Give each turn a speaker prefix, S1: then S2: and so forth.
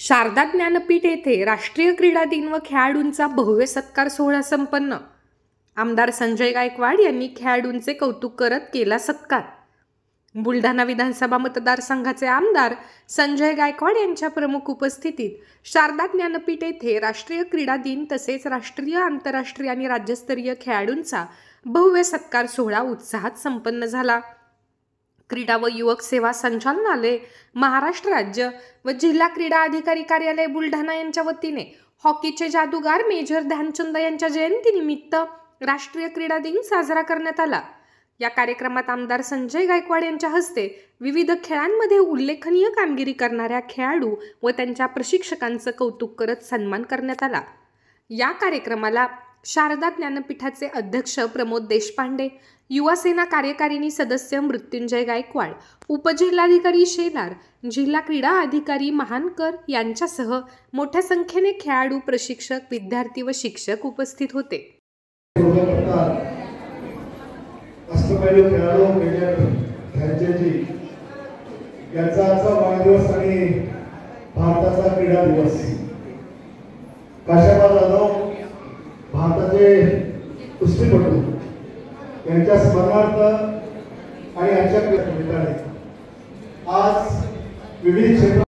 S1: शारदा ज्ञानपीठ येथे राष्ट्रीय क्रीडा दिन व खेळाडूंचा भव्य सत्कार सोहळा संपन्न। आमदार संजय गायकवाड यांनी खेळाडूंचे कौतुक करत केला सत्कार। बुलढाणा विधानसभा मतदारसंघाचे आमदार संजय गायकवाड यांच्या प्रमुख उपस्थितीत शारदा ज्ञानपीठ येथे राष्ट्रीय क्रीडा दिन तसेच राष्ट्रीय, आंतरराष्ट्रीय आणि राज्यस्तरीय खेळाडूंचा भव्य सत्कार सोहळा उत्साहात संपन्न झाला। क्रीडा व युवक सेवा संचालनालय, महाराष्ट्र राज्य व जिल्हा क्रीडा अधिकारी कार्यालय बुलढाणा यांच्या वतीने हॉकीचे जादूगार मेजर ध्यानचंद यांच्या जयंतीनिमित्त राष्ट्रीय क्रीडा दिन साजरा करण्यात आला। या कार्यक्रमात आमदार संजय गायकवाड यांच्या हस्ते विविध खेळांमध्ये उल्लेखनीय कामगिरी करणाऱ्या खेळाडू व त्यांच्या प्रशिक्षकांचं कौतुक करत सन्मान करण्यात आला। या कार्यक्रमाला शारदा ज्ञानपीठाचे अध्यक्ष प्रमोद देशपांडे, युवा सेना कार्यकारिणी सदस्य मृत्युंजय गायकवाड, उपजिल्हाधिकारी शेलार, जिल्हा क्रीडा अधिकारी महानकर यांच्यासह मोठ्या संख्येने खेळाडू, प्रशिक्षक, विद्यार्थी व शिक्षक उपस्थित होते।
S2: भारताचे कुस्तीपटू यांच्या स्मरणार्थ आणि यांच्या आज विविध क्षेत्रात